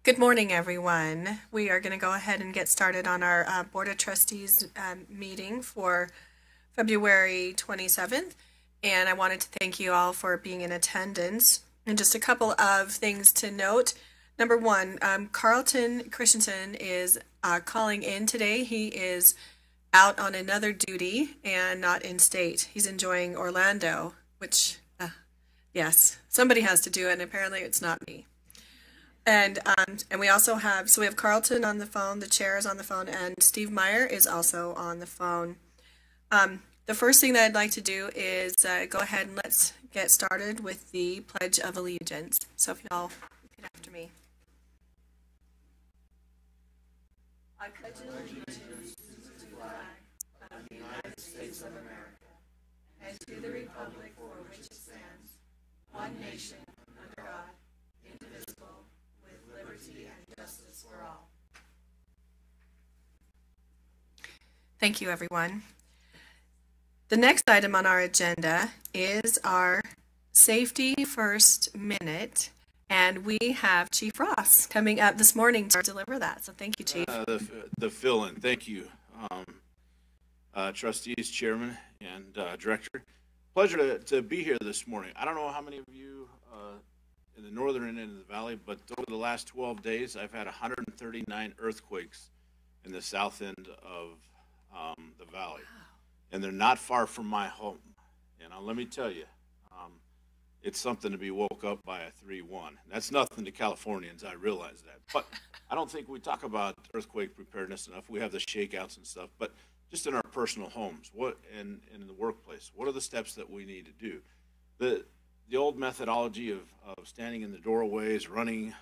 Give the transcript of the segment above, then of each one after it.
Good morning, everyone. We are going to go ahead and get started on our Board of Trustees meeting for February 27th. And I wanted to thank you all for being in attendance. And just a couple of things to note. Number one, Carlton Christensen is calling in today. He is out on another duty and not in state. He's enjoying Orlando, which, yes, somebody has to do it, and apparently it's not me. And we also have, so we have Carlton on the phone, the chair is on the phone, and Steve Meyer is also on the phone. The first thing that I'd like to do is go ahead and let's get started with the Pledge of Allegiance. So if y'all repeat after me. I pledge allegiance to the flag of the United States of America and to the republic for which it stands, one nation, under God, indivisible, with liberty and justice for all. Thank you, everyone. The next item on our agenda is our Safety First Minute, and we have Chief Ross coming up this morning to deliver that. So thank you, Chief. The fill-in. Thank you, trustees, chairman, and director. Pleasure to be here this morning. I don't know how many of you in the northern end of the valley, but over the last 12 days, I've had 139 earthquakes in the south end of the valley. Wow. And they're not far from my home. And let me tell you, it's something to be woke up by a 3-1. That's nothing to Californians, I realize that. But I don't think we talk about earthquake preparedness enough. We have the shakeouts and stuff, but just in our personal homes, in the workplace, what are the steps that we need to do? The old methodology of standing in the doorways, running,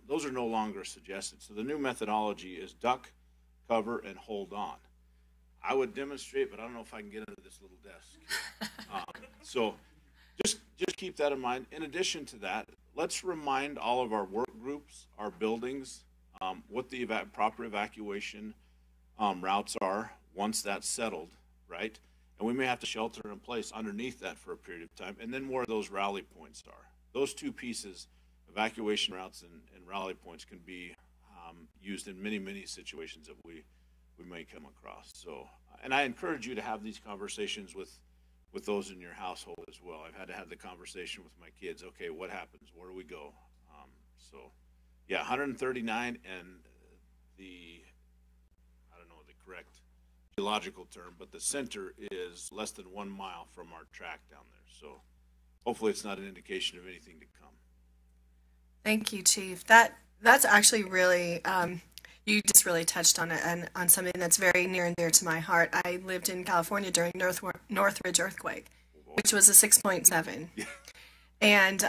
those are no longer suggested. So the new methodology is duck, cover, and hold on. I would demonstrate, but I don't know if I can get under this little desk. So just keep that in mind. In addition to that, let's remind all of our work groups, our buildings, what the proper evacuation routes are once that's settled, right? And we may have to shelter in place underneath that for a period of time, and then where those rally points are. Those two pieces, evacuation routes and rally points, can be used in many, many situations that we may come across. So, and I encourage you to have these conversations with those in your household as well. I've had to have the conversation with my kids. Okay, what happens? Where do we go? So, yeah, 139, and I don't know the correct geological term, but the center is less than 1 mile from our track down there. So hopefully it's not an indication of anything to come. Thank you, Chief. That's actually really, you just really touched on it, and on something that's very near and dear to my heart. I lived in California during Northridge earthquake, which was a 6.7. And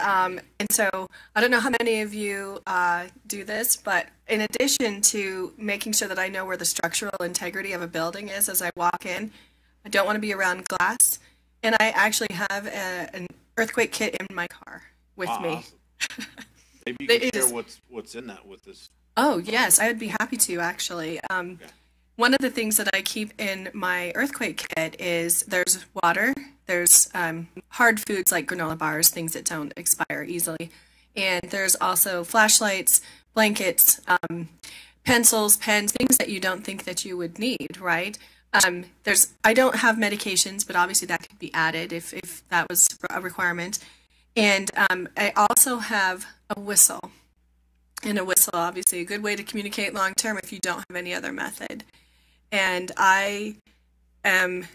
so I don't know how many of you do this, but in addition to making sure that I know where the structural integrity of a building is as I walk in, I don't want to be around glass, and I actually have an earthquake kit in my car with me. Awesome. Maybe you can share what's in that with us. Oh, yes, I would be happy to, actually. Okay. One of the things that I keep in my earthquake kit is there's water, there's hard foods like granola bars, things that don't expire easily, and there's also flashlights, blankets, pencils, pens, things that you don't think that you would need, right? I don't have medications, but obviously that could be added if that was a requirement. And I also have a whistle. And a whistle, obviously, a good way to communicate long term if you don't have any other method. And I am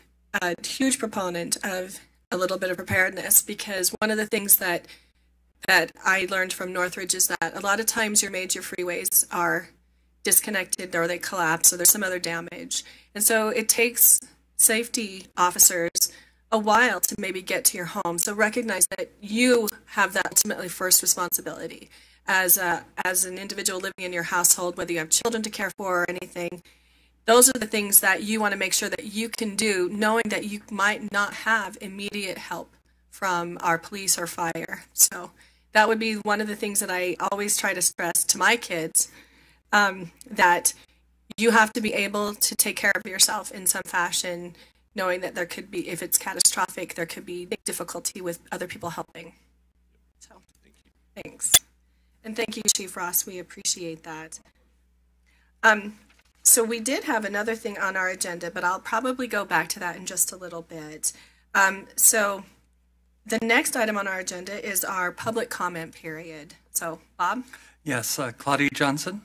a huge proponent of a little bit of preparedness, because one of the things that I learned from Northridge is that a lot of times your major freeways are disconnected, or they collapse, or there's some other damage. And so it takes safety officers a while to maybe get to your home. So recognize that you have that ultimately first responsibility as an individual living in your household, whether you have children to care for or anything. Those are the things that you want to make sure that you can do, knowing that you might not have immediate help from our police or fire. So that would be one of the things that I always try to stress to my kids, that you have to be able to take care of yourself in some fashion, knowing that there could be, if it's catastrophic, there could be difficulty with other people helping. So, thanks. And thank you, Chief Ross. We appreciate that. So we did have another thing on our agenda, but I'll probably go back to that in just a little bit. So the next item on our agenda is our public comment period. So, Bob? Yes, Claudia Johnson.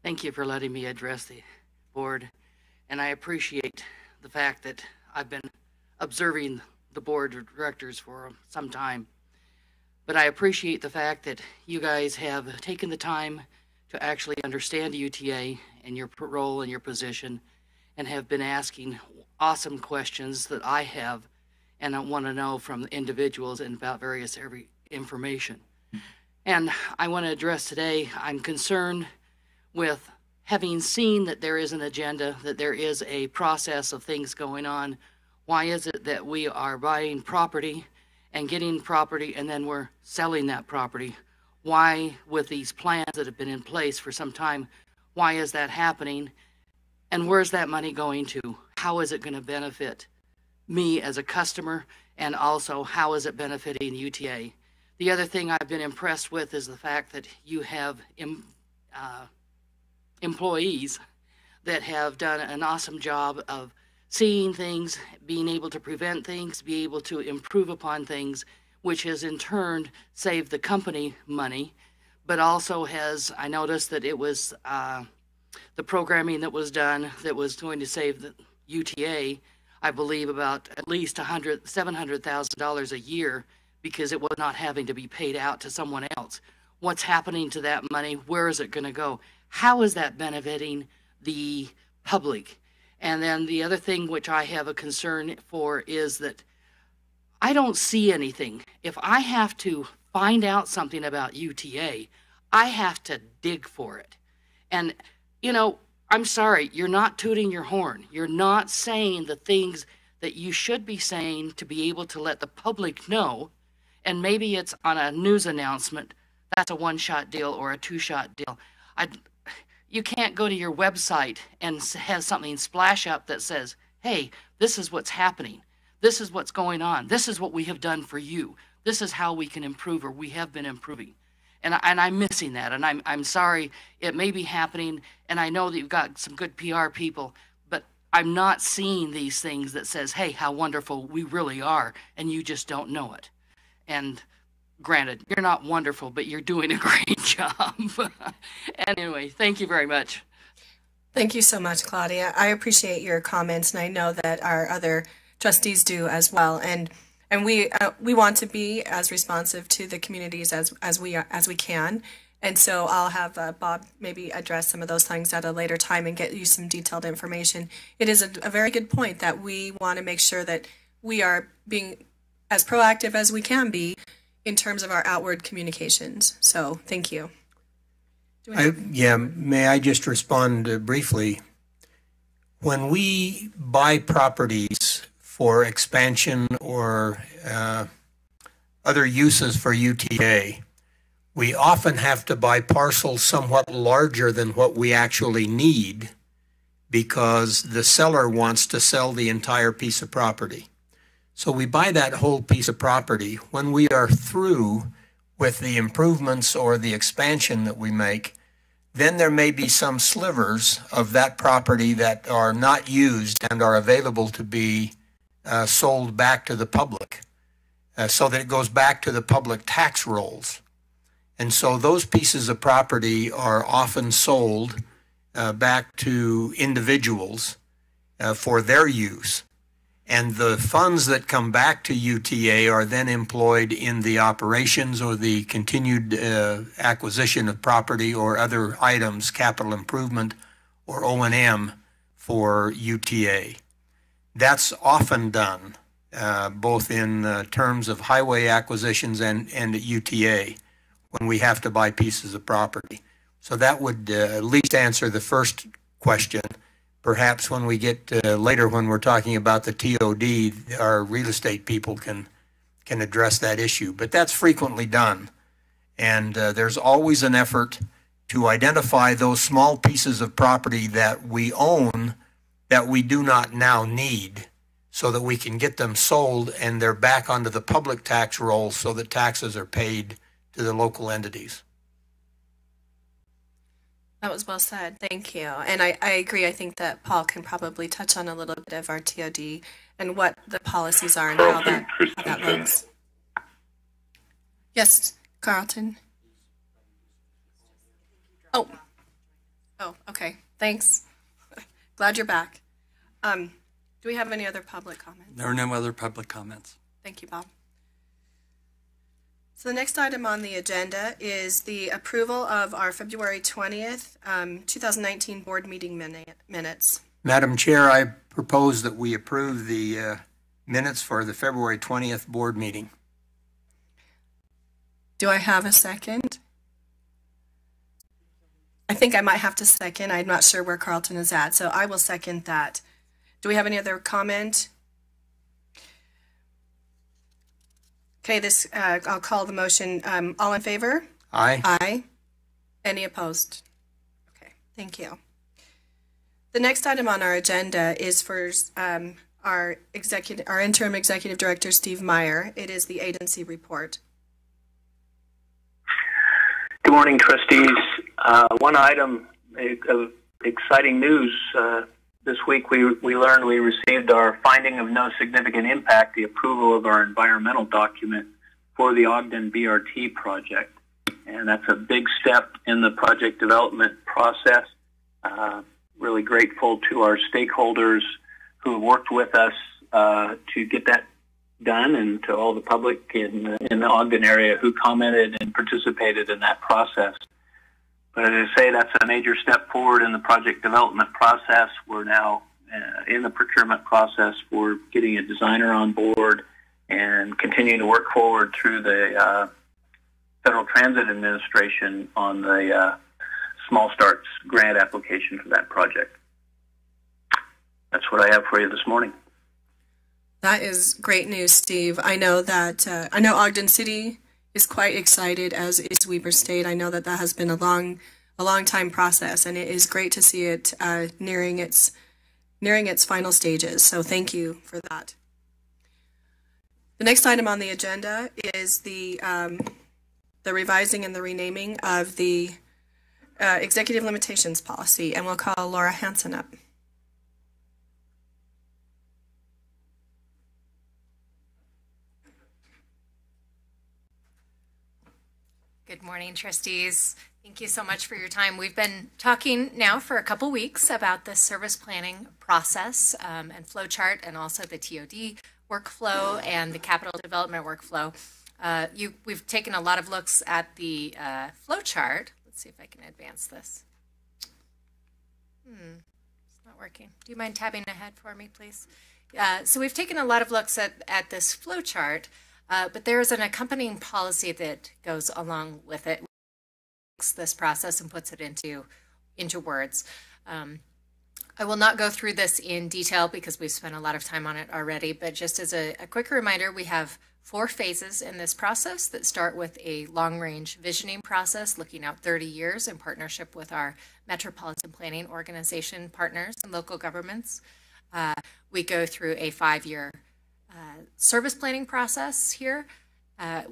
Thank you for letting me address the board, and I appreciate the fact that I've been observing the board of directors for some time. But I appreciate the fact that you guys have taken the time to actually understand UTA and your role and your position, and have been asking awesome questions that I have and I want to know from individuals and about various information. And I want to address today, I'm concerned with having seen that there is an agenda, that there is a process of things going on. Why is it that we are buying property and getting property and then we're selling that property? Why, with these plans that have been in place for some time, why is that happening? And where's that money going to? How is it going to benefit me as a customer? And also, how is it benefiting UTA? The other thing I've been impressed with is the fact that you have employees that have done an awesome job of seeing things, being able to prevent things, be able to improve upon things, which has in turn saved the company money, but also has, I noticed that it was the programming that was done that was going to save the UTA, I believe about at least $700,000 a year, because it was not having to be paid out to someone else. What's happening to that money? Where is it going to go? How is that benefiting the public? And then the other thing which I have a concern for is that I don't see anything. If I have to find out something about UTA, I have to dig for it. And, you know, I'm sorry, you're not tooting your horn. You're not saying the things that you should be saying to be able to let the public know. And maybe it's on a news announcement. That's a one-shot deal or a two-shot deal. You can't go to your website and have something splash up that says, hey, this is what's happening. This is what's going on. This is what we have done for you. This is how we can improve, or we have been improving. And I'm missing that, and I'm sorry. It may be happening, and I know that you've got some good PR people, but I'm not seeing these things that says, hey, how wonderful we really are, and you just don't know it. And granted, you're not wonderful, but you're doing a great job. Anyway, thank you very much. Thank you so much, Claudia. I appreciate your comments, and I know that our other trustees do as well. And we want to be as responsive to the communities as we can. And so I'll have Bob maybe address some of those things at a later time and get you some detailed information. It is a very good point that we want to make sure that we are being as proactive as we can be in terms of our outward communications. So thank you. Yeah, may I just respond briefly? When we buy properties for expansion or other uses for UTA, we often have to buy parcels somewhat larger than what we actually need because the seller wants to sell the entire piece of property. So we buy that whole piece of property. When we are through with the improvements or the expansion that we make, then there may be some slivers of that property that are not used and are available to be sold back to the public, so that it goes back to the public tax rolls. And so those pieces of property are often sold back to individuals for their use. And the funds that come back to UTA are then employed in the operations or the continued acquisition of property or other items, capital improvement or O&M for UTA. That's often done both in terms of highway acquisitions and at UTA when we have to buy pieces of property. So that would at least answer the first question. Perhaps when we get later, when we're talking about the TOD, our real estate people can address that issue. But that's frequently done. And there's always an effort to identify those small pieces of property that we own that we do not now need, so that we can get them sold and they're back onto the public tax roll so that taxes are paid to the local entities. That was well said. Thank you. And I agree. I think that Paul can probably touch on a little bit of our TOD and what the policies are and how that looks. Yes, Carlton. Oh, okay. Thanks. Glad you're back. Do we have any other public comments? There are no other public comments. Thank you, Bob. So the next item on the agenda is the approval of our February 20th, 2019 board meeting minutes. Madam Chair, I propose that we approve the minutes for the February 20th board meeting. Do I have a second? I think I might have to second. I'm not sure where Carlton is at, so I will second that. Do we have any other comment? Okay, I'll call the motion. All in favor? Aye. Aye. Any opposed? Okay, thank you. The next item on our agenda is for our interim executive director, Steve Meyer. It is the agency report. Good morning, trustees. One item of exciting news. This week we learned we received our finding of no significant impact, the approval of our environmental document for the Ogden BRT project. And that's a big step in the project development process. Really grateful to our stakeholders who have worked with us to get that done, and to all the public in the Ogden area who commented and participated in that process. But as I say, that's a major step forward in the project development process. We're now in the procurement process for getting a designer on board and continuing to work forward through the Federal Transit Administration on the Small Starts grant application for that project. That's what I have for you this morning. That is great news, Steve. I know that Ogden City is quite excited, as is Weber State. I know that has been a long time process, and it is great to see it nearing its final stages. So thank you for that. The next item on the agenda is the revising and the renaming of the executive limitations policy, and we'll call Laura Hansen up. Good morning, trustees. Thank you so much for your time. We've been talking now for a couple weeks about the service planning process and flowchart, and also the TOD workflow and the capital development workflow. We've taken a lot of looks at the flowchart. Let's see if I can advance this. It's not working. Do you mind tabbing ahead for me, please? So we've taken a lot of looks at this flowchart. But there is an accompanying policy that goes along with it, this process and puts it into words. I will not go through this in detail because we've spent a lot of time on it already, but just as a quick reminder, we have 4 phases in this process that start with a long-range visioning process, looking out 30 years in partnership with our metropolitan planning organization partners and local governments. We go through a 5-year service planning process here,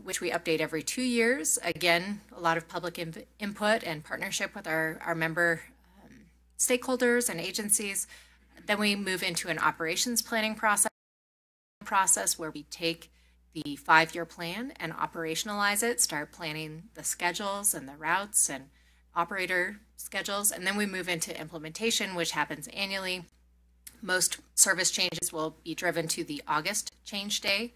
which we update every 2 years. Again, a lot of public input and partnership with our member stakeholders and agencies. Then we move into an operations planning process where we take the 5-year plan and operationalize it, start planning the schedules and the routes and operator schedules. And then we move into implementation, which happens annually. Most service changes will be driven to the August change day,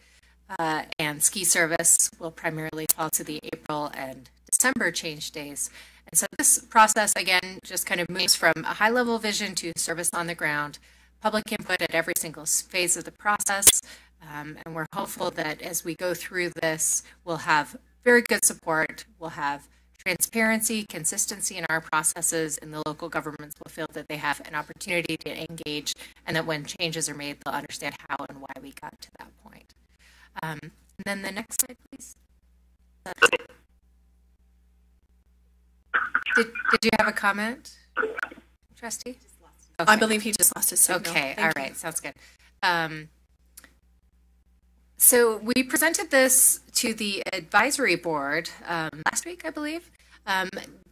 and ski service will primarily fall to the April and December change days. And so this process, again, just kind of moves from a high-level vision to service on the ground, public input at every single phase of the process, and we're hopeful that as we go through this, we'll have very good support, we'll have transparency, consistency in our processes, and the local governments will feel that they have an opportunity to engage, and that when changes are made, they'll understand how and why we got to that point. And then the next slide, please. Did you have a comment, trustee? I believe he just lost his signal. Okay, Thank all you. right, sounds good. So we presented this to the advisory board last week, I believe.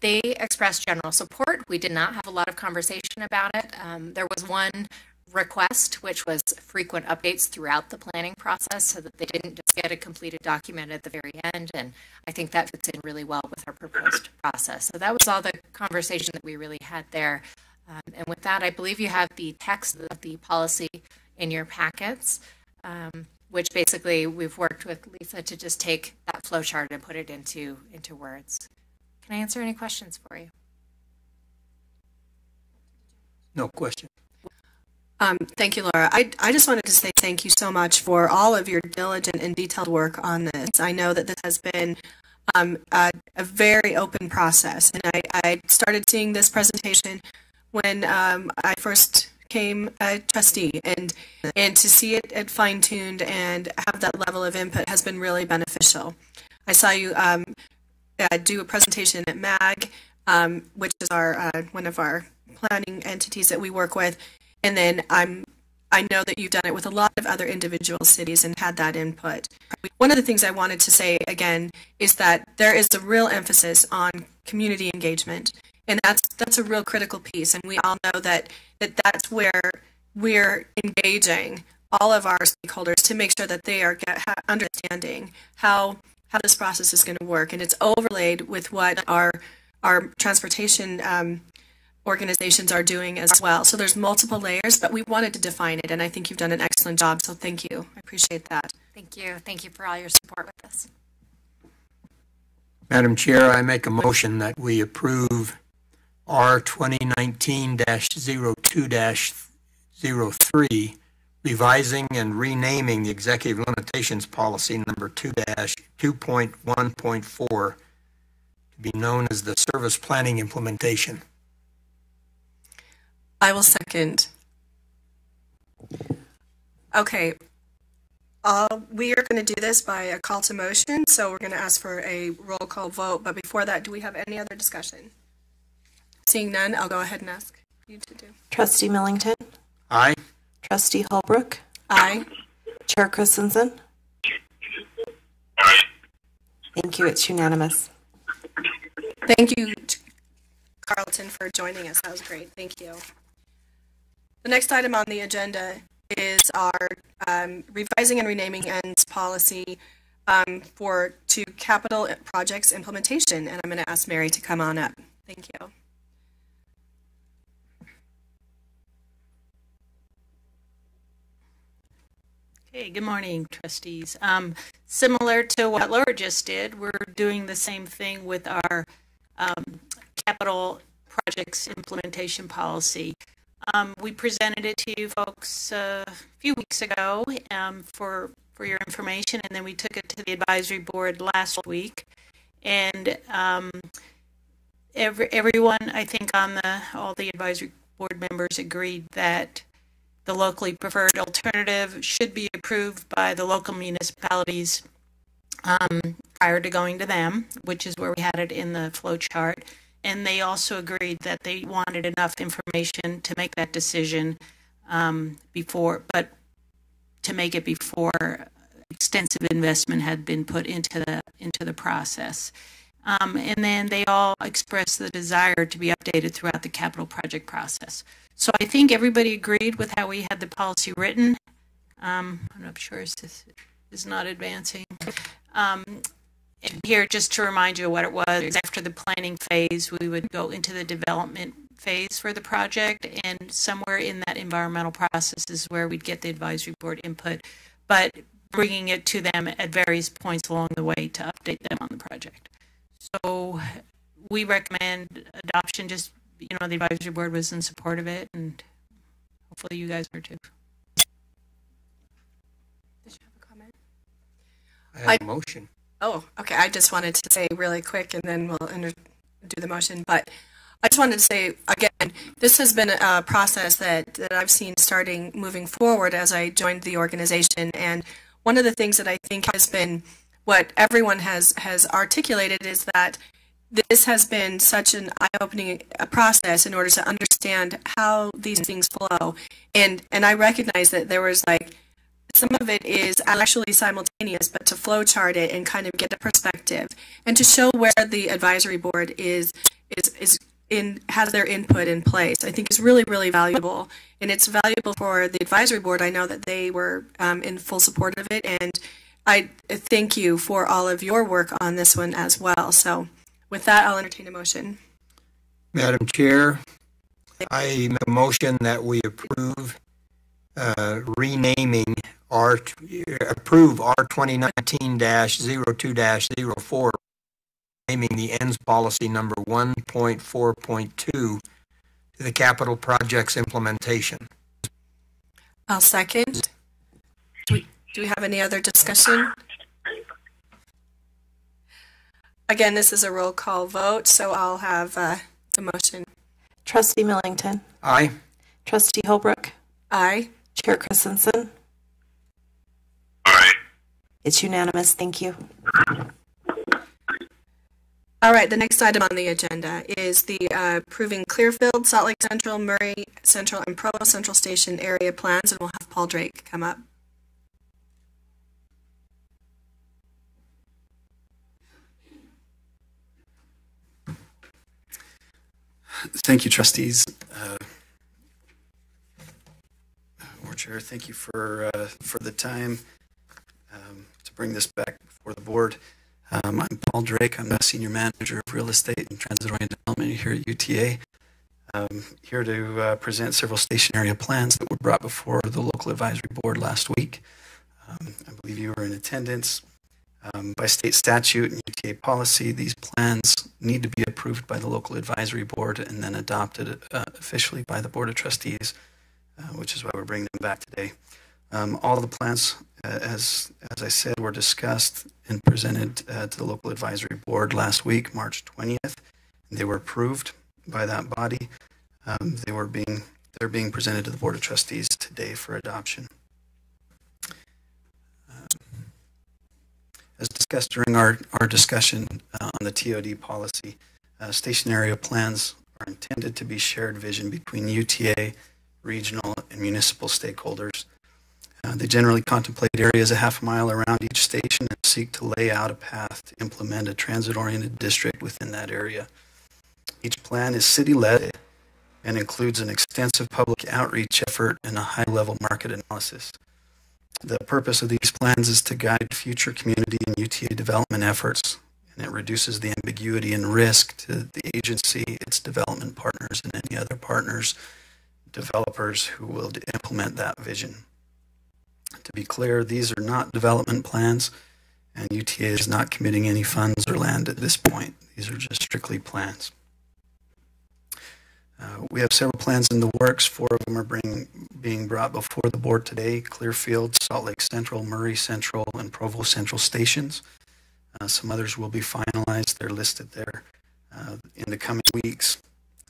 They expressed general support. We did not have a lot of conversation about it. There was one request, which was frequent updates throughout the planning process so that they didn't just get a completed document at the very end. And I think that fits in really well with our proposed process. So that was all the conversation that we really had there. And with that, I believe you have the text of the policy in your packets, which basically we've worked with Lisa to just take that flow chart and put it into words. Can I answer any questions for you? No question. Thank you, Laura. I just wanted to say thank you so much for all of your diligent and detailed work on this. I know that this has been a very open process, and I started seeing this presentation when I first became a trustee, and to see it fine-tuned and have that level of input has been really beneficial. I saw you do a presentation at MAG, which is our one of our planning entities that we work with. And then I know that you've done it with a lot of other individual cities and had that input. One of the things I wanted to say again is that there is a real emphasis on community engagement, and that's a real critical piece. And we all know that that's where we're engaging all of our stakeholders to make sure that they are understanding how this process is going to work, and it's overlaid with what our transportation organizations are doing as well. So there's multiple layers, but we wanted to define it, and I think you've done an excellent job, so thank you. I appreciate that. Thank you. Thank you for all your support with this. Madam Chair, I make a motion that we approve R 2019-02-03, revising and renaming the executive limitations policy number 2-2.1.4 to be known as the service planning implementation. I will second. Okay. We are going to do this by a call to motion, so we're going to ask for a roll call vote. But before that, do we have any other discussion? Seeing none, I'll go ahead and ask you to do. Trustee Millington? Aye. Trustee Holbrook? Aye. Chair Christensen? Thank you. It's unanimous. Thank you, Carlton, for joining us. That was great. Thank you. The next item on the agenda is our revising and renaming ends policy to capital projects implementation. And I'm going to ask Mary to come on up. Thank you. Okay, good morning, trustees. Similar to what Laura just did, we're doing the same thing with our capital projects implementation policy. We presented it to you folks a few weeks ago for your information, and then we took it to the advisory board last week. And everyone, I think, all the advisory board members agreed that the locally preferred alternative should be approved by the local municipalities prior to going to them, which is where we had it in the flow chart. And they also agreed that they wanted enough information to make that decision before extensive investment had been put into the process. And then they all expressed the desire to be updated throughout the capital project process. So I think everybody agreed with how we had the policy written. I'm not sure this is not advancing. Here, just to remind you what it was, after the planning phase, we would go into the development phase for the project, and somewhere in that environmental process is where we'd get the advisory board input, but bringing it to them at various points along the way to update them on the project. So we recommend adoption. Just, the advisory board was in support of it, and hopefully you guys are too. Did you have a comment? I have a motion. Oh, okay. I just wanted to say really quick, and then we'll do the motion. But I just wanted to say, again, this has been a process that I've seen moving forward as I joined the organization. And one of the things that I think has been what everyone has articulated is that this has been such an eye-opening process in order to understand understand how these things flow. And I recognize that there was like, some of it is actually simultaneous, but to flow chart it and kind of get a perspective and to show where the advisory board has their input in place, I think is really, really valuable. And it's valuable for the advisory board. I know that they were in full support of it, and I thank you for all of your work on this one as well. So with that, I'll entertain a motion. Madam Chair, I make a motion that we approve approve R 2019-02-04, naming the ends policy number 1.4.2 to the capital projects implementation. I'll second. Do we have any other discussion? Again, this is a roll call vote, so I'll have the motion. Trustee Millington. Aye. Trustee Holbrook. Aye. Chair Christensen. Aye. It's unanimous. Thank you. All right, the next item on the agenda is the approving Clearfield, Salt Lake Central, Murray Central, and Provo Central Station area plans, and we'll have Paul Drake come up. Thank you, trustees. Board Chair, thank you for the time to bring this back before the board. I'm Paul Drake. I'm the Senior Manager of Real Estate and Transit-Oriented Development here at UTA. Here to present several station area plans that were brought before the local advisory board last week. I believe you were in attendance. By state statute and UTA policy, these plans need to be approved by the local advisory board and then adopted officially by the Board of Trustees, which is why we're bringing them back today. All the plans, as I said, were discussed and presented to the local advisory board last week, March 20th. They were approved by that body. They're being presented to the Board of Trustees today for adoption. As discussed during our discussion on the TOD policy, station area plans are intended to be shared vision between UTA, regional, and municipal stakeholders. They generally contemplate areas a half a mile around each station and seek to lay out a path to implement a transit-oriented district within that area. Each plan is city-led and includes an extensive public outreach effort and a high-level market analysis. The purpose of these plans is to guide future community and UTA development efforts, and it reduces the ambiguity and risk to the agency, its development partners, and any other partners, developers who will implement that vision. To be clear, these are not development plans, and UTA is not committing any funds or land at this point. These are just strictly plans. We have several plans in the works. 4 of them are being brought before the board today: Clearfield, Salt Lake Central, Murray Central, and Provo Central stations. Some others will be finalized. They're listed there in the coming weeks.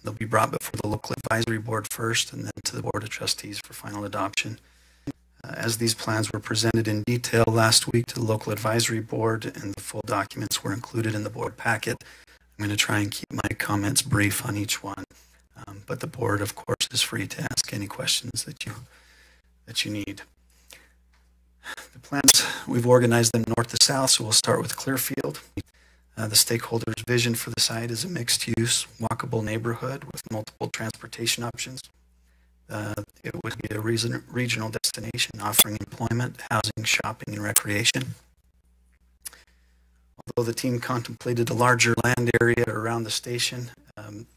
They'll be brought before the local advisory board first and then to the Board of Trustees for final adoption. As these plans were presented in detail last week to the local advisory board and the full documents were included in the board packet, I'm going to try and keep my comments brief on each one. But the board, of course, is free to ask any questions that you need. The plans, we've organized them north to south, so we'll start with Clearfield. The stakeholders' vision for the site is a mixed-use, walkable neighborhood with multiple transportation options. It would be a regional destination offering employment, housing, shopping, and recreation. Although the team contemplated a larger land area around the station,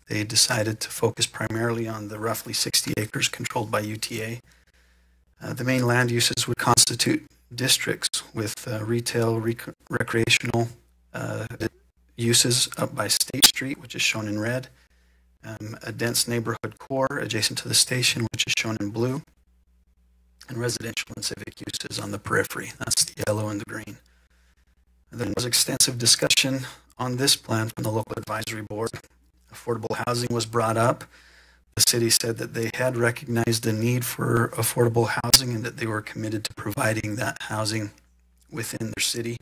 they decided to focus primarily on the roughly 60 acres controlled by UTA. The main land uses would constitute districts with retail, recreational uses up by State Street, which is shown in red, a dense neighborhood core adjacent to the station, which is shown in blue, and residential and civic uses on the periphery. That's the yellow and the green. There was extensive discussion on this plan from the local advisory board. Affordable housing was brought up. The city said that they had recognized the need for affordable housing and that they were committed to providing that housing within their city,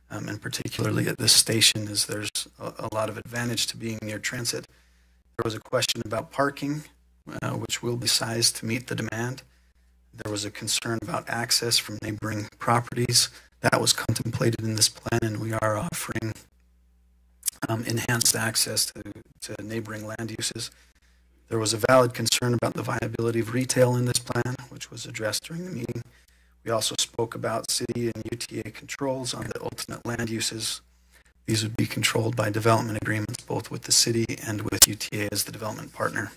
and particularly at this station, as there's a lot of advantage to being near transit. There was a question about parking. which will be sized to meet the demand. There was a concern about access from neighboring properties. That was contemplated in this plan, and we are offering enhanced access to neighboring land uses. There was a valid concern about the viability of retail in this plan, which was addressed during the meeting. We also spoke about city and UTA controls on the ultimate land uses. These would be controlled by development agreements, both with the city and with UTA as the development partner.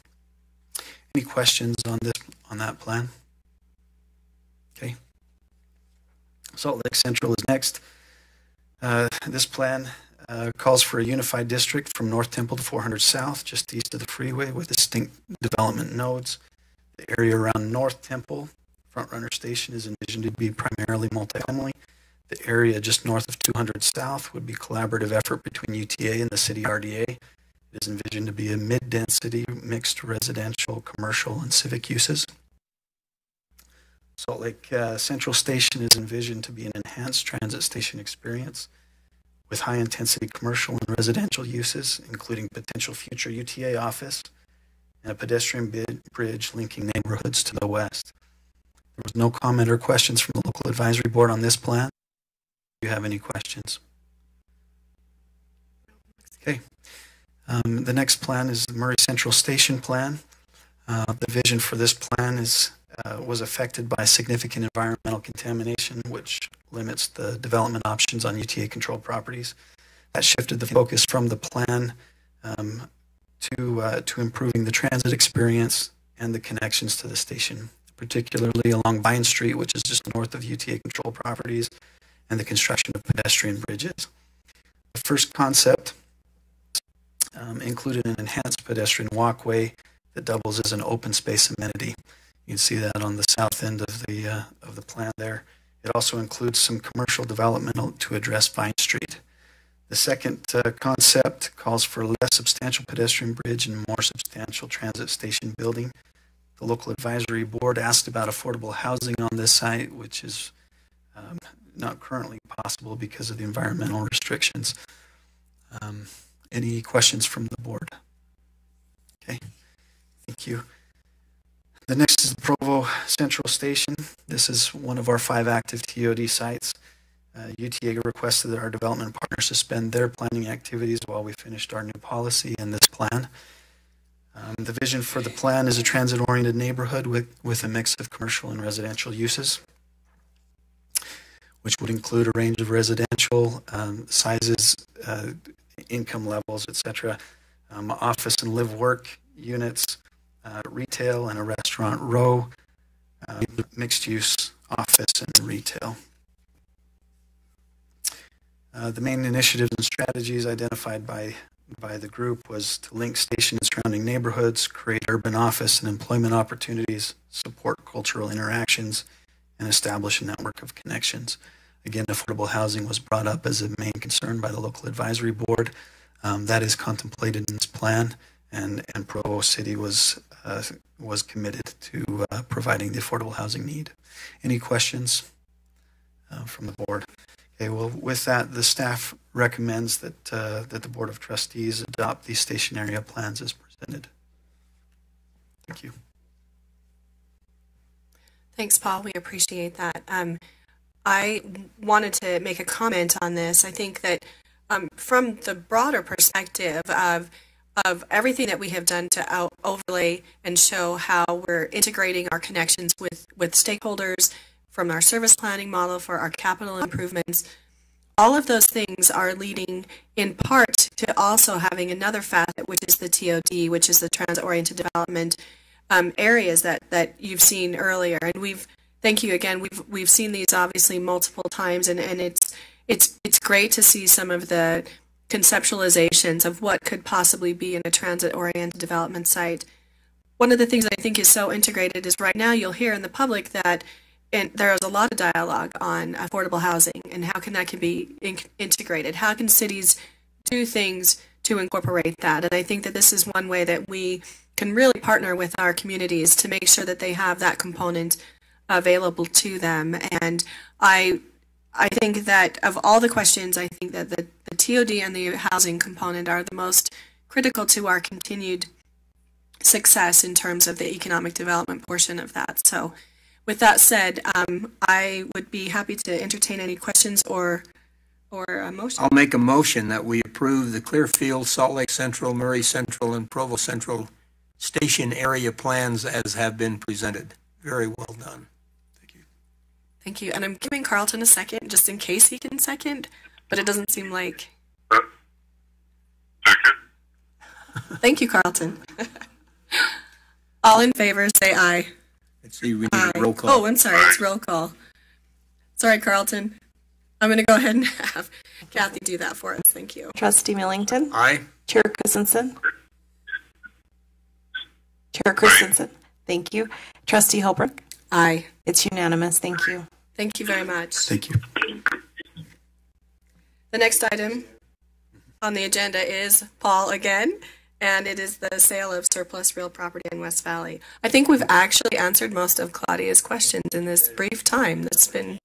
Any questions on that plan? Okay. Salt Lake Central is next. This plan calls for a unified district from North Temple to 400 South, just east of the freeway, with distinct development nodes. The area around North Temple, Front Runner Station, is envisioned to be primarily multifamily. The area just north of 200 South would be collaborative effort between UTA and the city RDA. It is envisioned to be a mid-density, mixed residential, commercial, and civic uses. Salt Lake Central Station is envisioned to be an enhanced transit station experience with high-intensity commercial and residential uses, including potential future UTA office and a pedestrian bridge linking neighborhoods to the west. There was no comment or questions from the local advisory board on this plan. Do you have any questions? Okay. The next plan is the Murray Central Station plan. The vision for this plan was affected by significant environmental contamination, which limits the development options on UTA-controlled properties. That shifted the focus from the plan to improving the transit experience and the connections to the station, particularly along Vine Street, which is just north of UTA-controlled properties, and the construction of pedestrian bridges. The first concept included an enhanced pedestrian walkway that doubles as an open space amenity. You can see that on the south end of the plan there. It also includes some commercial development to address Vine Street. The second concept calls for a less substantial pedestrian bridge and more substantial transit station building. The local advisory board asked about affordable housing on this site, which is not currently possible because of the environmental restrictions. Any questions from the board? Okay, thank you. The next is the Provo Central Station. This is one of our 5 active TOD sites. UTA requested that our development partners suspend their planning activities while we finished our new policy in this plan. The vision for the plan is a transit-oriented neighborhood with a mix of commercial and residential uses, which would include a range of residential sizes, income levels, etc., office and live-work units, retail and a restaurant row, mixed-use office and retail. The main initiatives and strategies identified by the group was to link station and surrounding neighborhoods, create urban office and employment opportunities, support cultural interactions, and establish a network of connections. Again, affordable housing was brought up as a main concern by the local advisory board. That is contemplated in this plan, and Provo City was committed to providing the affordable housing need. Any questions from the board? Okay, well, with that, the staff recommends that that the Board of Trustees adopt these station area plans as presented. Thank you. Thanks, Paul. We appreciate that. I wanted to make a comment on this. I think that from the broader perspective of everything that we have done to overlay and show how we're integrating our connections with stakeholders, from our service planning model for our capital improvements, all of those things are leading in part to also having another facet, which is the TOD, which is the transit-oriented development areas that you've seen earlier. And thank you again. We've seen these obviously multiple times, and it's great to see some of the conceptualizations of what could possibly be in a transit-oriented development site. One of the things I think is so integrated is right now you'll hear in the public that there is a lot of dialogue on affordable housing and how can that be integrated. How can cities do things to incorporate that? And I think that this is one way that we can really partner with our communities to make sure that they have that component available to them. And I think that of all the questions, I think that the TOD and the housing component are the most critical to our continued success in terms of the economic development portion of that. So with that said, I would be happy to entertain any questions or a motion. I'll make a motion that we approve the Clearfield, Salt Lake Central, Murray Central, and Provo Central station area plans as have been presented. Very well done. Thank you. Thank you. And I'm giving Carlton a second just in case he can second, but it doesn't seem like. Thank you, Carlton. All in favor, say aye. Let's see, we need a roll call. Oh, I'm sorry, it's roll call. Sorry, Carlton. I'm going to go ahead and have Kathy do that for us. Thank you. Trustee Millington? Aye. Chair Christensen? Chair Christensen, thank you. Trustee Holbrook? Aye. It's unanimous. Thank you. Thank you very much. Thank you. The next item on the agenda is Paul again, and it is the sale of surplus real property in West Valley. I think we've actually answered most of Claudia's questions in this brief time that's been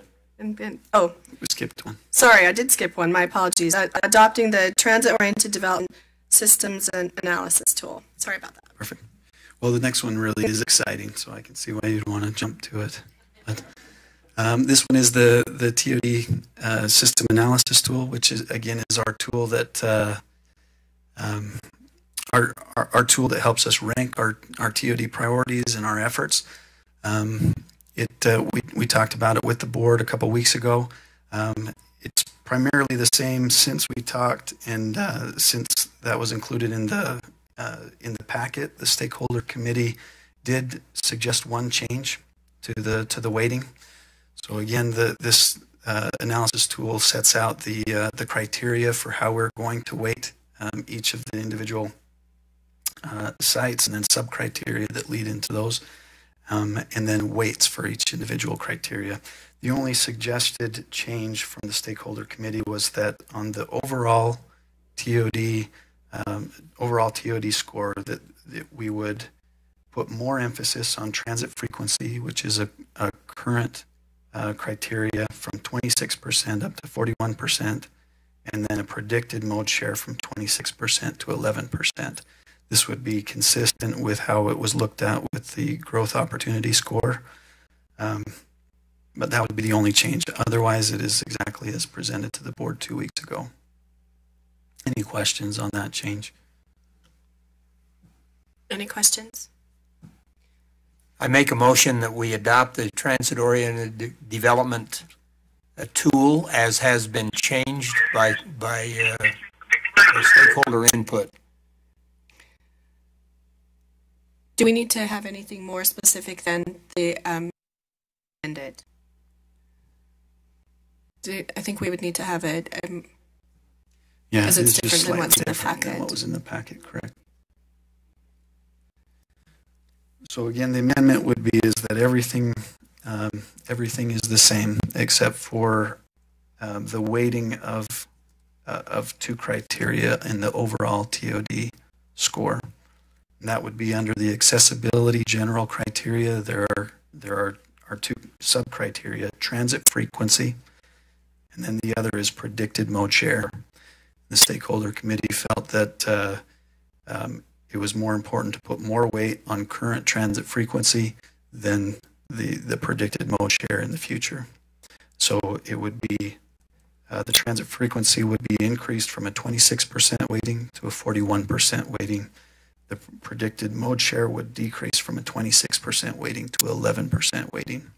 oh, We skipped one. sorry, I did skip one. My apologies. Adopting the transit-oriented development systems and analysis tool. Sorry about that. Perfect. Well, the next one really is exciting, so I can see why you'd want to jump to it. But this one is the TOD system analysis tool, which is again is our tool that our tool that helps us rank our TOD priorities and our efforts. We talked about it with the board a couple weeks ago. It's primarily the same since we talked, and since that was included in the packet. The stakeholder committee did suggest one change to the weighting. So again, this analysis tool sets out the criteria for how we're going to weight each of the individual sites, and then sub-criteria that lead into those, and then weights for each individual criteria. The only suggested change from the stakeholder committee was that on the overall TOD score, that we would put more emphasis on transit frequency, which is a current criteria from 26% up to 41%, and then a predicted mode share from 26% to 11%. This would be consistent with how it was looked at with the growth opportunity score. But that would be the only change. Otherwise, it is exactly as presented to the board 2 weeks ago. Any questions on that change? Any questions? I make a motion that we adopt the transit-oriented development tool as has been changed by stakeholder input. Do we need to have anything more specific than the ended? I think we would need to have it. Yeah, because it's just different than what's in the different than packet. what was in the packet, correct. So again, the amendment would be is that everything is the same except for the weighting of two criteria in the overall TOD score. And that would be under the accessibility general criteria. There are two sub-criteria: transit frequency, and then the other is predicted mode share. The stakeholder committee felt that it was more important to put more weight on current transit frequency than the predicted mode share in the future. So it would be the transit frequency would be increased from a 26% weighting to a 41% weighting. The predicted mode share would decrease from a 26% weighting to 11% weighting.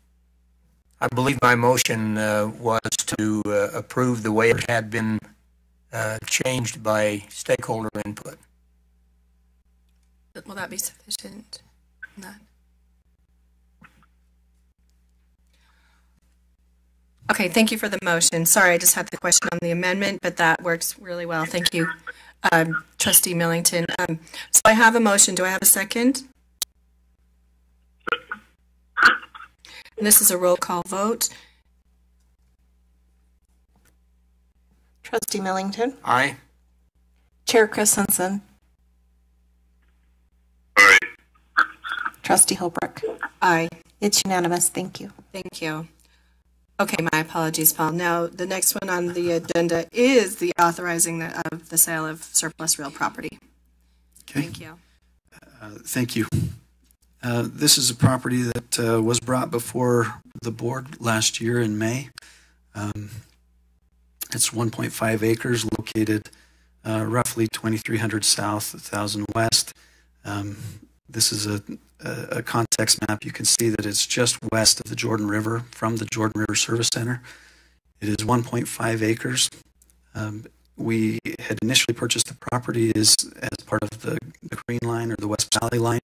I believe my motion was to approve the way it had been changed by stakeholder input. Will that be sufficient? Not. Okay, thank you for the motion. Sorry, I just had the question on the amendment, but that works really well. Thank you, Trustee Millington. So I have a motion. Do I have a second? And this is a roll call vote. Trustee Millington? Aye. Chair Christensen? Aye. Trustee Holbrook? Aye. It's unanimous. Thank you. Thank you. Okay, my apologies, Paul. Now, the next one on the agenda is the authorizing of the sale of surplus real property. Okay. Thank you. Thank you. This is a property that was brought before the board last year in May. It's 1.5 acres located roughly 2,300 south, 1,000 west. This is a context map. You can see that it's just west of the Jordan River from the Jordan River Service Center. It is 1.5 acres. We had initially purchased the property as part of the Green Line or the West Valley Line.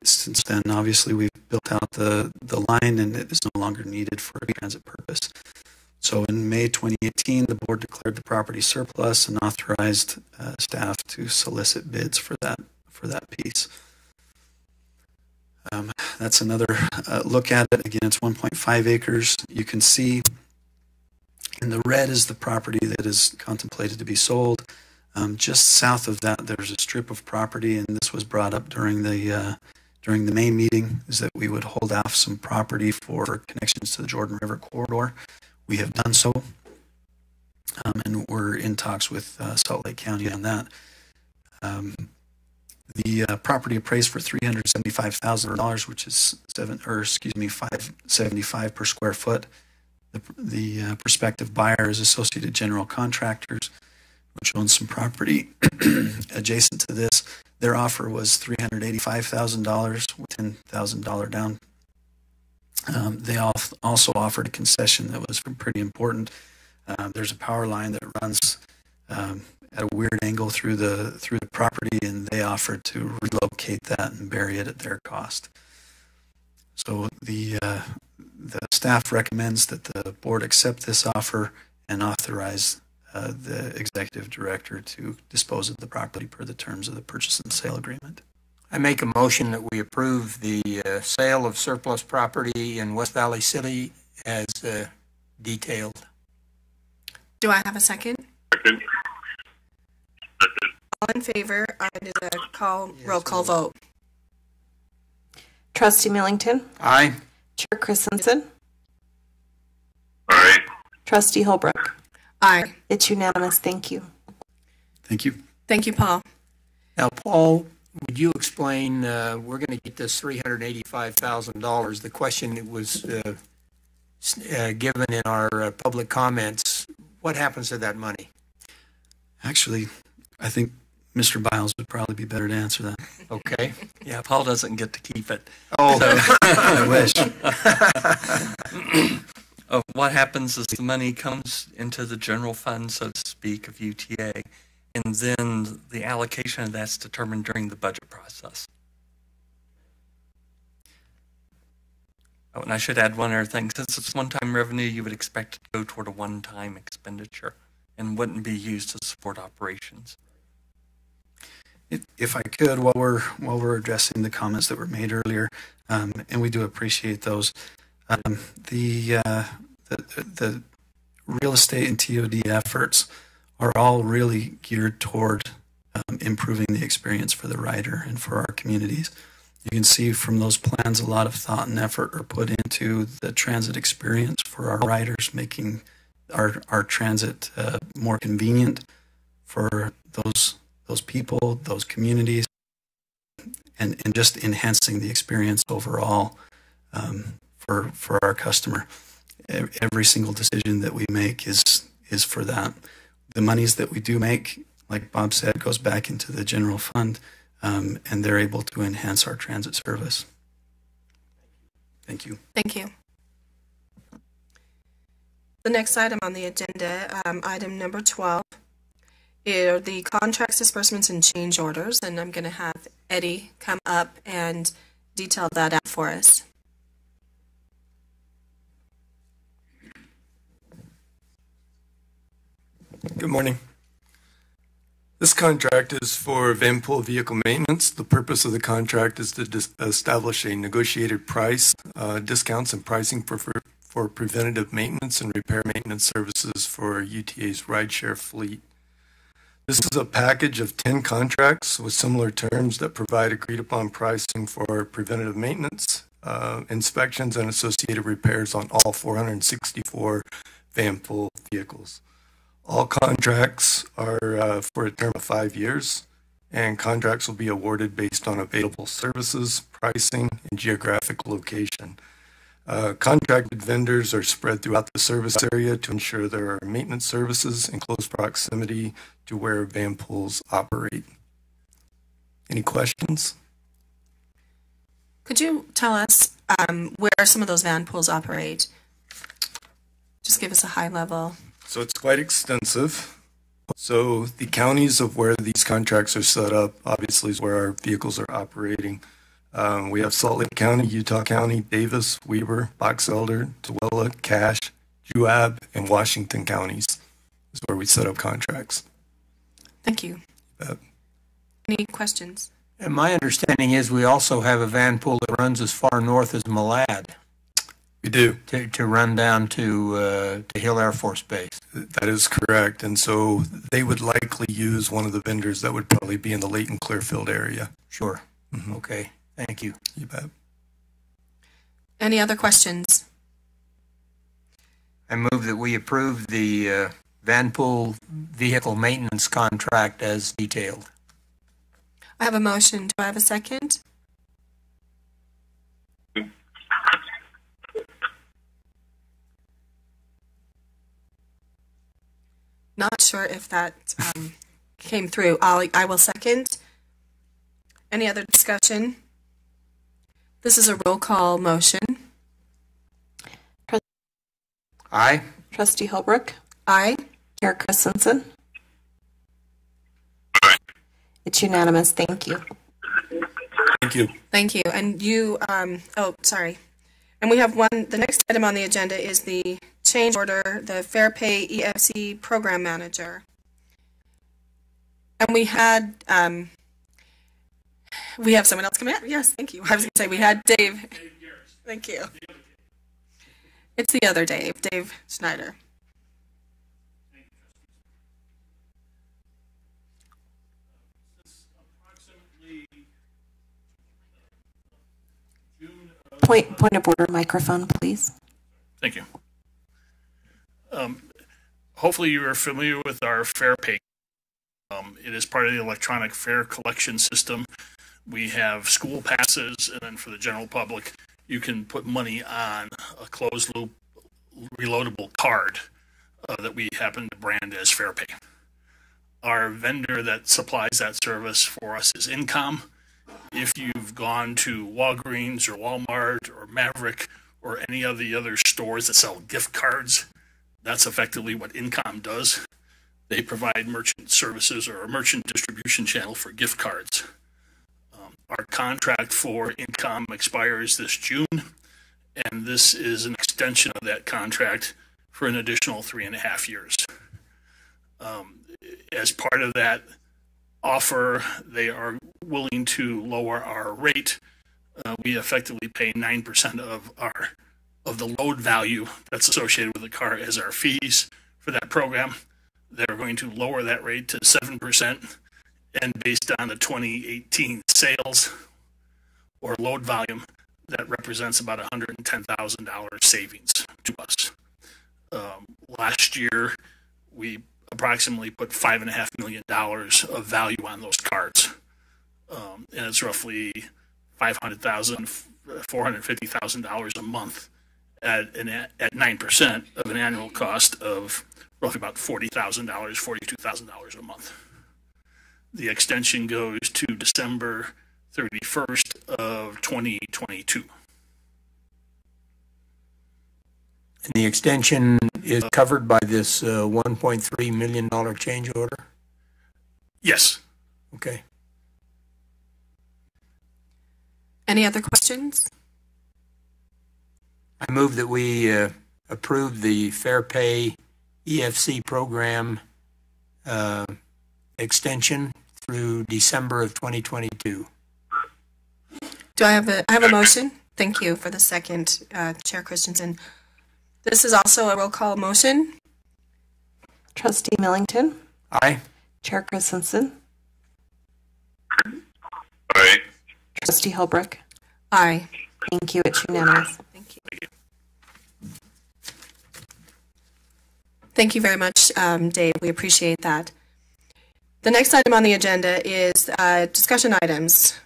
Since then, obviously, we've built out the line and it is no longer needed for a transit purpose. So in May 2018, the board declared the property surplus and authorized staff to solicit bids for that piece. That's another look at it. Again, it's 1.5 acres. You can see in the red is the property that is contemplated to be sold. Just south of that, there's a strip of property, and this was brought up during the May meeting, is that we would hold off some property for connections to the Jordan River corridor. We have done so, and we're in talks with Salt Lake County on that. The property appraised for $375,000, which is $575 per square foot. The prospective buyer is Associated General Contractors, which owns some property adjacent to this. Their offer was $385,000 with $10,000 down. They also offered a concession that was pretty important. There's a power line that runs at a weird angle through the property, and they offered to relocate that and bury it at their cost. So the staff recommends that the board accept this offer and authorize the executive director to dispose of the property per the terms of the purchase and sale agreement. I make a motion that we approve the sale of surplus property in West Valley City as detailed. Do I have a second? Second. All in favor? I did a roll call vote. Trustee Millington? Aye. Chair Christensen? Aye. Trustee Holbrook? Aye. It's unanimous. Thank you. Thank you. Thank you, Paul. Now, Paul, would you explain, we're going to get this $385,000. The question that was given in our public comments, what happens to that money? Actually, I think Mr. Biles would probably be better to answer that. Okay. Yeah, Paul doesn't get to keep it. Oh, I wish. What happens is the money comes into the general fund, so to speak, of UTA, and then the allocation of that's determined during the budget process. Oh, and I should add one other thing. Since it's one-time revenue, you would expect it to go toward a one-time expenditure and wouldn't be used to support operations. If I could, while we're addressing the comments that were made earlier, and we do appreciate those, the real estate and TOD efforts are all really geared toward improving the experience for the rider and for our communities. You can see from those plans a lot of thought and effort are put into the transit experience for our riders, making our transit more convenient for those people, those communities, and just enhancing the experience overall for our customer. Every single decision that we make is for that. The monies that we do make, like Bob said, goes back into the general fund, and they're able to enhance our transit service. Thank you. Thank you. The next item on the agenda, item number 12, are the contracts, disbursements, and change orders, and I'm going to have Eddie come up and detail that out for us. Good morning. This contract is for van pool vehicle maintenance. The purpose of the contract is to establish a negotiated price, discounts and pricing for preventative maintenance and repair maintenance services for UTA's rideshare fleet. This is a package of 10 contracts with similar terms that provide agreed upon pricing for preventative maintenance, inspections, and associated repairs on all 464 van pool vehicles. All contracts are for a term of 5 years. and contracts will be awarded based on available services, pricing, and geographic location. Contracted vendors are spread throughout the service area to ensure there are maintenance services in close proximity to where van pools operate. Any questions? Could you tell us where some of those van pools operate? Just give us a high level. So it's quite extensive. So the counties of where these contracts are set up, obviously, is where our vehicles are operating. We have Salt Lake County, Utah County, Davis, Weber, Box Elder, Tooele, Cache, Juab, and Washington counties is where we set up contracts. Thank you. Any questions? And my understanding is we also have a van pool that runs as far north as Malad. We do. To run down to Hill Air Force Base. That is correct. And so they would likely use one of the vendors that would probably be in the Layton Clearfield area. Sure. Okay. Thank you. You bet. Any other questions? I move that we approve the van pool vehicle maintenance contract as detailed. I have a motion. Do I have a second? Not sure if that came through. I will second. Any other discussion? This is a roll call motion. Aye. Trustee Holbrook. Aye. Chair Christensen. It's unanimous. Thank you. Thank you. Thank you. And you, oh, sorry. And we have the next item on the agenda is the change order, the Fair Pay EFC Program Manager. And we have someone else coming up? Yes, thank you. I was going to say we had Dave. Thank you. It's the other Dave Schneider. Point of order, microphone, please. Thank you. Hopefully you are familiar with our Fair Pay. It is part of the electronic fare collection system. We have school passes, and then for the general public, you can put money on a closed loop reloadable card that we happen to brand as Fair Pay. Our vendor that supplies that service for us is Incom. If you've gone to Walgreens or Walmart or Maverick or any of the other stores that sell gift cards, that's effectively what Incom does. They provide merchant services or a merchant distribution channel for gift cards. Our contract for Incom expires this June, and this is an extension of that contract for an additional 3.5 years. As part of that offer, they are willing to lower our rate. We effectively pay 9% of the load value that's associated with the car as our fees for that program. They're going to lower that rate to 7%, and based on the 2018 sales or load volume, that represents about $110,000 savings to us. Last year, we approximately put $5.5 million of value on those cards, and it's roughly $450,000 a month at 9% of an annual cost of roughly about $40,000, $42,000 a month. The extension goes to December 31st of 2022. And the extension is covered by this $1.3 million change order? Yes. Okay. Any other questions? I move that we approve the Fair Pay EFC program extension through December of 2022. Do I have a motion? Thank you for the second, Chair Christensen. This is also a roll call motion. Trustee Millington. Aye. Chair Christensen. Aye. Trustee Holbrook. Aye. Thank you. It's unanimous. Thank you. Thank you very much, Dave. We appreciate that. The next item on the agenda is discussion items.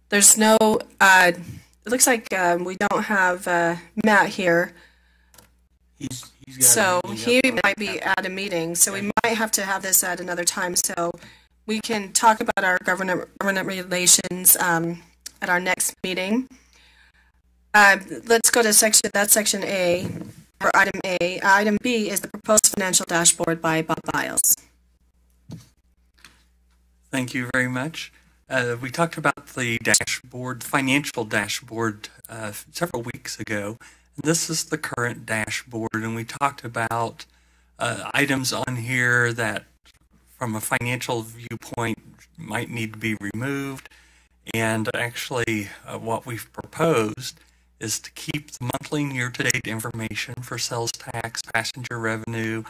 There's no, it looks like we don't have Matt here. So he might be at a meeting, so we might have to have this at another time. So we can talk about our government relations at our next meeting. Let's go to section A, or item A. Item B is the proposed financial dashboard by Bob Biles. Thank you very much. We talked about the dashboard, financial dashboard, several weeks ago. And this is the current dashboard, and we talked about items on here that, from a financial viewpoint, might need to be removed. And actually, what we've proposed is to keep the monthly and year-to-date information for sales tax, passenger revenue,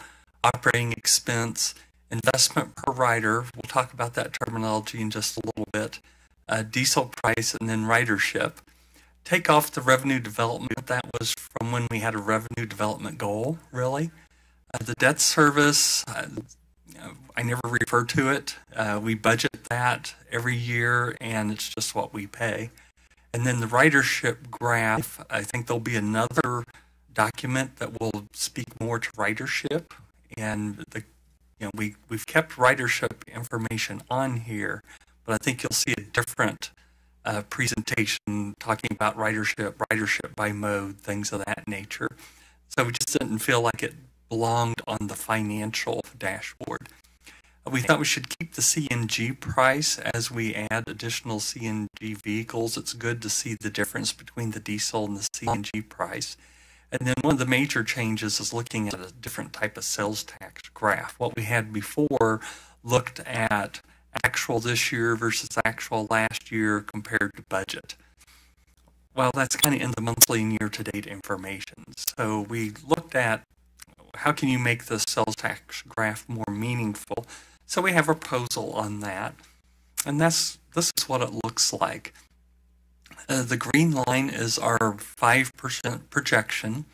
operating expense, investment per rider. We'll talk about that terminology in just a little bit. Diesel price, and then ridership. Take off the revenue development. That was from when we had a revenue development goal, really. The debt service, I never refer to it. We budget that every year, and it's just what we pay. And then the ridership graph, I think there'll be another document that will speak more to ridership. And we've kept ridership information on here, but I think you'll see a different presentation talking about ridership by mode, things of that nature. So we just didn't feel like it belonged on the financial dashboard. We thought we should keep the CNG price as we add additional CNG vehicles. It's good to see the difference between the diesel and the CNG price. And then one of the major changes is looking at a different type of sales tax graph. What we had before looked at actual this year versus actual last year compared to budget. Well, that's kind of in the monthly and year-to-date information. So we looked at how can you make the sales tax graph more meaningful. So we have a proposal on that. And this is what it looks like. The green line is our 5% projection.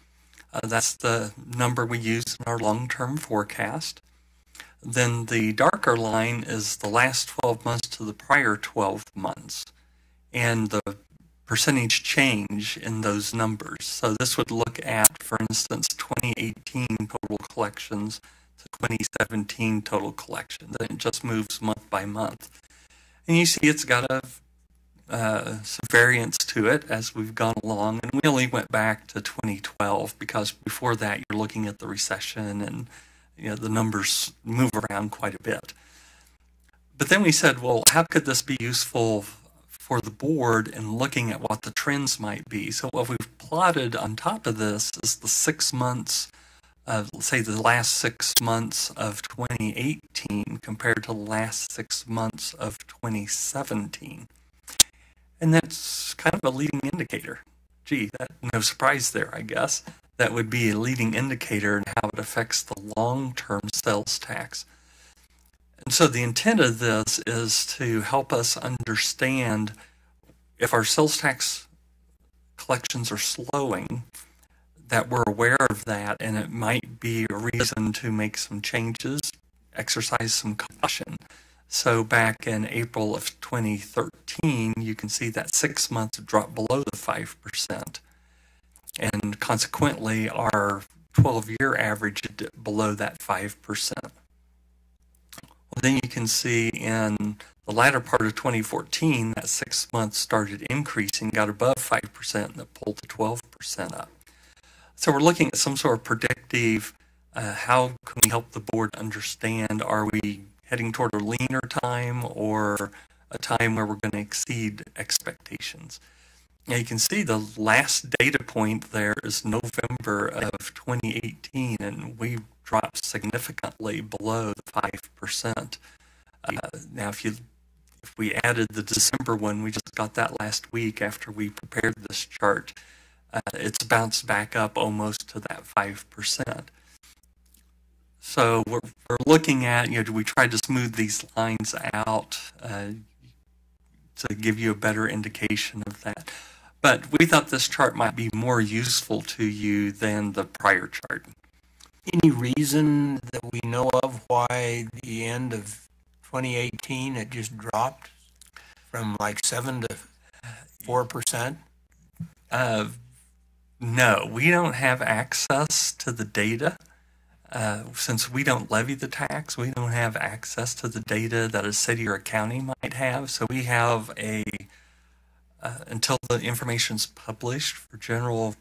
That's the number we use in our long-term forecast. Then the darker line is the last 12 months to the prior 12 months, and the percentage change in those numbers. So this would look at, for instance, 2018 total collections to 2017 total collections. And it just moves month by month. And you see it's got some variance to it as we've gone along. And we only went back to 2012 because before that you're looking at the recession and the numbers move around quite a bit. But then we said, well, how could this be useful for the board in looking at what the trends might be? So what we've plotted on top of this is the 6 months of, say, the last 6 months of 2018 compared to the last 6 months of 2017. And that's kind of a leading indicator. Gee, no surprise there, I guess. That would be a leading indicator in how it affects the long-term sales tax. And so the intent of this is to help us understand if our sales tax collections are slowing, that we're aware of that, and it might be a reason to make some changes, exercise some caution. So back in April of 2013, you can see that 6 months dropped below the 5%. And consequently, our 12-year average dipped below that 5%. Well, then you can see in the latter part of 2014, that 6 months started increasing, got above 5%, and it pulled to 12% up. So we're looking at some sort of predictive, how can we help the board understand, are we heading toward a leaner time or a time where we're going to exceed expectations? Now you can see the last data point there is November of 2018, and we dropped significantly below the 5%. Now if we added the December one, we just got that last week after we prepared this chart, it's bounced back up almost to that 5%. So we're looking at, do we try to smooth these lines out to give you a better indication of that? But we thought this chart might be more useful to you than the prior chart. any reason that we know of why the end of 2018 it just dropped from like 7 to 4%? No, we don't have access to the data. Since we don't levy the tax, we don't have access to the data that a city or a county might have. So we have until the information's published for general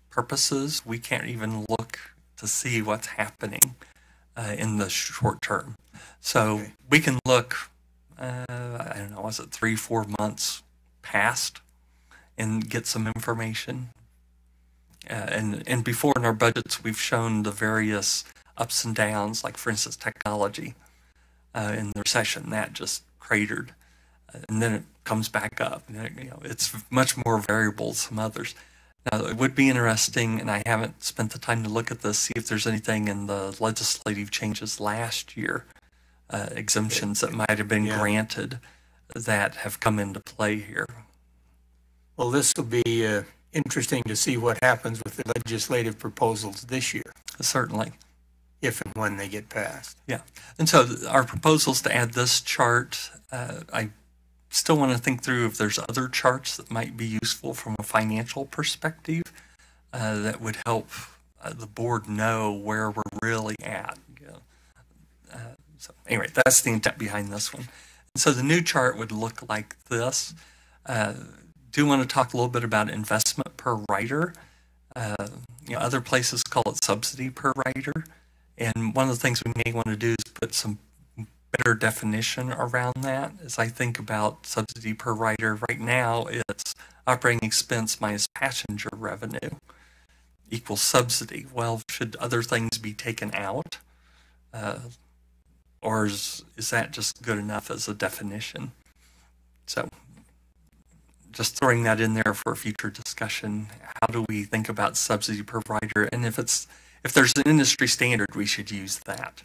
purposes, we can't even look to see what's happening in the short term. So we can look, I don't know, was it 3-4 months past and get some information. And before in our budgets, we've shown the various ups and downs, like for instance, technology in the recession, that just cratered. And then it comes back up. It's much more variable than some others. Now, it would be interesting, and I haven't spent the time to look at this, see if there's anything in the legislative changes last year, exemptions that might have been granted that have come into play here. Well, this will be interesting to see what happens with the legislative proposals this year. Certainly. If and when they get passed. Yeah. And so our proposals to add this chart, I still want to think through if there's other charts that might be useful from a financial perspective that would help the board know where we're really at. So anyway, that's the intent behind this one. And so the new chart would look like this. Do want to talk a little bit about investment per rider. Other places call it subsidy per rider. And one of the things we may want to do is put some better definition around that. As I think about subsidy per rider, right now it's operating expense minus passenger revenue equals subsidy. Well, should other things be taken out? Or is that just good enough as a definition? So just throwing that in there for a future discussion. How do we think about subsidy per rider? And if there's an industry standard, we should use that.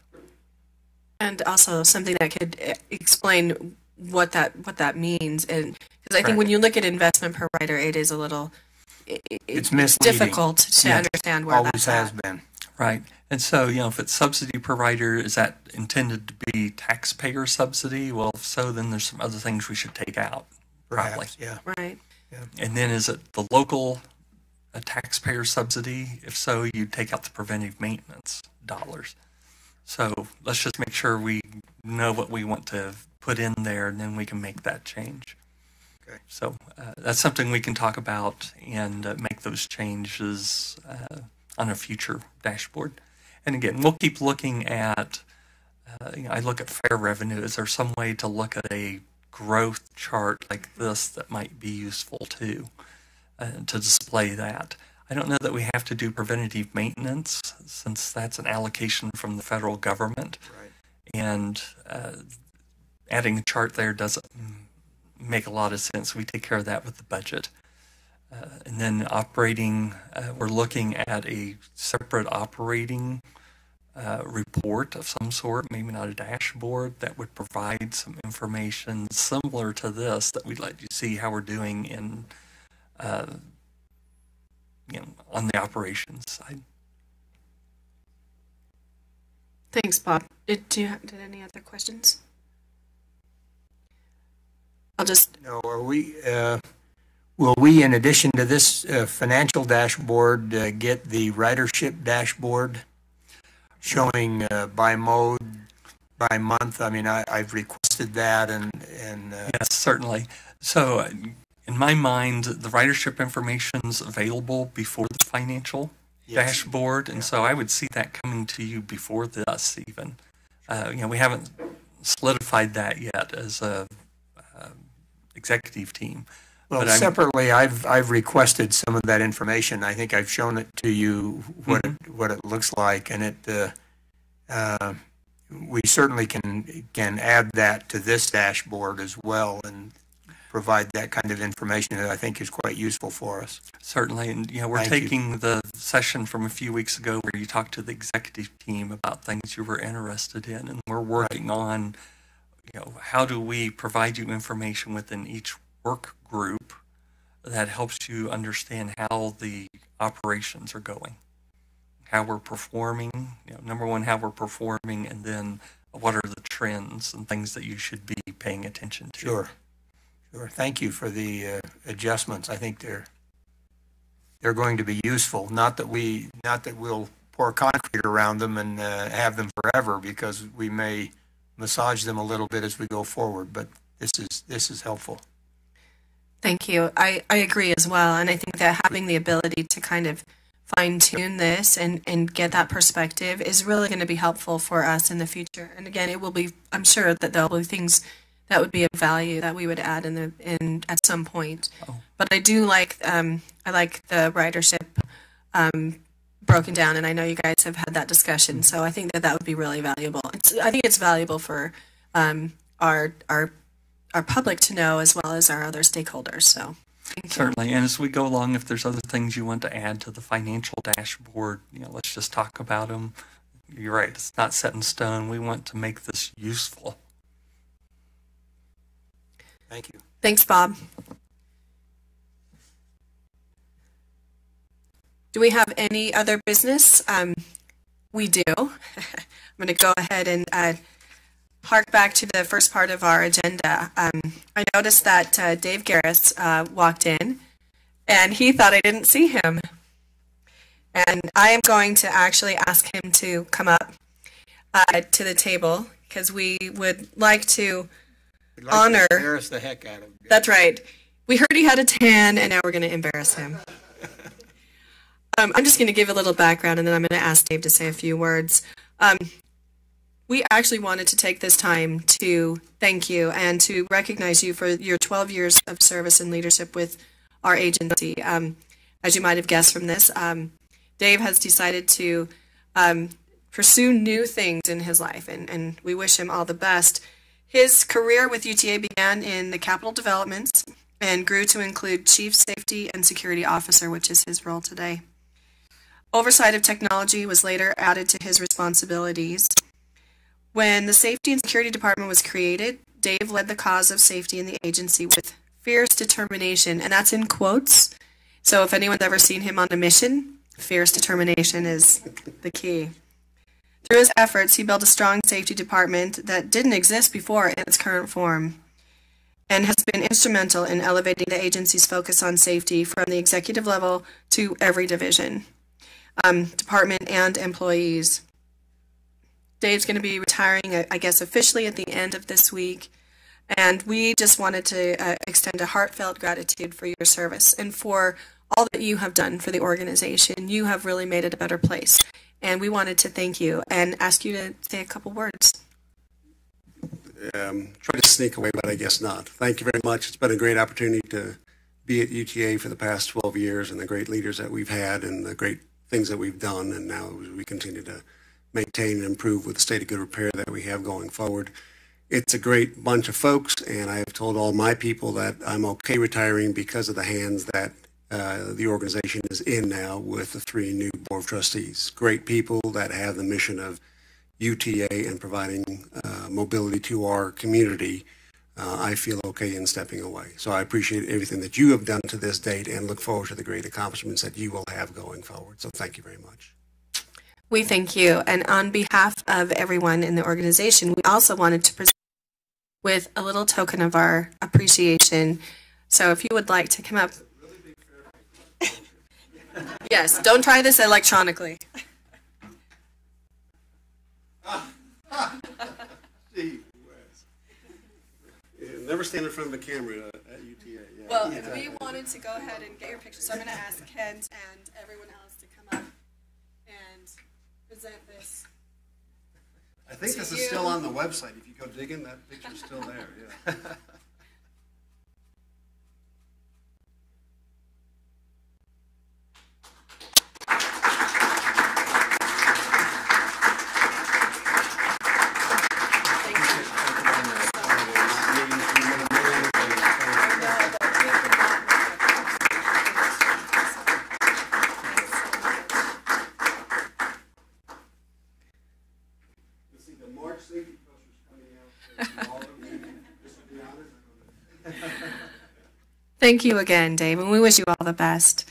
And also something that could explain what that means. And because I think when you look at investment per rider, it is a little it's misleading. Difficult to understand where always that's has at. been. Right. And so, if it's subsidy per rider, is that intended to be taxpayer subsidy? Well, if so, then there's some other things we should take out. Probably. Perhaps, yeah. Right. Yeah. And then is it the local taxpayer subsidy? If so, you take out the preventive maintenance dollars. So let's just make sure we know what we want to put in there, and then we can make that change. Okay. So that's something we can talk about and make those changes on a future dashboard. And again, we'll keep looking at, I look at fare revenue. Is there some way to look at a growth chart like this that might be useful too, to display that? I don't know that we have to do preventative maintenance since that's an allocation from the federal government. Right. And adding a chart there doesn't make a lot of sense. We take care of that with the budget. And then operating, we're looking at a separate operating report of some sort, maybe not a dashboard, that would provide some information similar to this that we'd let you see how we're doing in on the operations side. Thanks, Bob. Did any other questions? I'll just. No, are we? Will we, in addition to this financial dashboard, get the ridership dashboard showing by mode, by month? I mean, I've requested that, and yes, certainly. So, in my mind, the ridership information's available before the financial dashboard, and so I would see that coming to you before this even. We haven't solidified that yet as a executive team. Well, separately, I've requested some of that information. I think I've shown it to you what it looks like, and we certainly can add that to this dashboard as well, and provide that kind of information that I think is quite useful for us. Certainly, and we're taking the session from a few weeks ago where you talked to the executive team about things you were interested in, and we're working on, how do we provide you information within each work group that helps you understand how the operations are going, how we're performing, number one, how we're performing, and then what are the trends and things that you should be paying attention to. Sure. Thank you for the adjustments. I think they're going to be useful. Not that we'll pour concrete around them and have them forever, because we may massage them a little bit as we go forward. But this is helpful. Thank you. I agree as well. And I think that having the ability to kind of fine tune this and get that perspective is really going to be helpful for us in the future. And again, it will be, I'm sure that there'll be things that would be of value that we would add in at some point. Oh. But I do like, I like the ridership broken down, and I know you guys have had that discussion. So I think that would be really valuable. I think it's valuable for our public to know, as well as our other stakeholders. So certainly, and as we go along, if there's other things you want to add to the financial dashboard, let's just talk about them. You're right; it's not set in stone. We want to make this useful. Thank you. Thanks, Bob. Do we have any other business? We do. I'm going to go ahead and hark back to the first part of our agenda. I noticed that Dave Garris walked in, and he thought I didn't see him. And I am going to actually ask him to come up to the table, because we would like to honor. To embarrass the heck out of him. That's right. We heard he had a tan, and now we're going to embarrass him. I'm just going to give a little background, and then I'm going to ask Dave to say a few words. We actually wanted to take this time to thank you and to recognize you for your 12 years of service and leadership with our agency. As you might have guessed from this, Dave has decided to pursue new things in his life, and we wish him all the best. His career with UTA began in the capital developments and grew to include Chief Safety and Security Officer, which is his role today. Oversight of technology was later added to his responsibilities. When the Safety and Security Department was created, Dave led the cause of safety in the agency with fierce determination, and that's in quotes. So if anyone's ever seen him on a mission, fierce determination is the key. Through his efforts, he built a strong safety department that didn't exist before in its current form, and has been instrumental in elevating the agency's focus on safety from the executive level to every division, department, and employees. Dave's going to be retiring, I guess, officially at the end of this week, and we just wanted to extend a heartfelt gratitude for your service and for all that you have done for the organization. You have really made it a better place, and we wanted to thank you and ask you to say a couple words. Try to sneak away, but I guess not. Thank you very much. It's been a great opportunity to be at UTA for the past 12 years, and the great leaders that we've had and the great things that we've done, and now we continue to maintain and improve with the state of good repair that we have going forward. It's a great bunch of folks, and I have told all my people that I'm okay retiring because of the hands that the organization is in now with the 3 new board of trustees. Great people that have the mission of UTA and providing mobility to our community. I feel okay in stepping away. So I appreciate everything that you have done to this date and look forward to the great accomplishments that you will have going forward. So thank you very much. We thank you. And on behalf of everyone in the organization, we also wanted to present with a little token of our appreciation. So if you would like to come up. Yes, don't try this electronically. Never stand in front of a camera at UTA. Yeah. Well, we wanted to go ahead and get your picture, so I'm going to ask Kent and everyone else to come up and present this. I think this is still on the website. If you go digging, that picture's still there. Yeah. Thank you again, Dave, and we wish you all the best.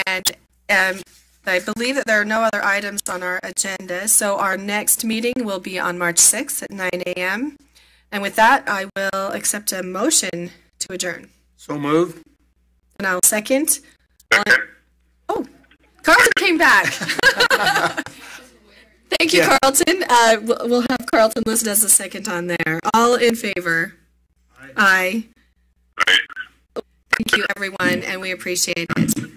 And I believe that there are no other items on our agenda, so our next meeting will be on March 6th at 9 a.m. And with that, I will accept a motion to adjourn. So moved. And I'll second. Oh, Carlton came back. Thank you, Carlton. We'll have Carlton listed as the second on there. All in favor? Aye. Thank you, everyone, and we appreciate it.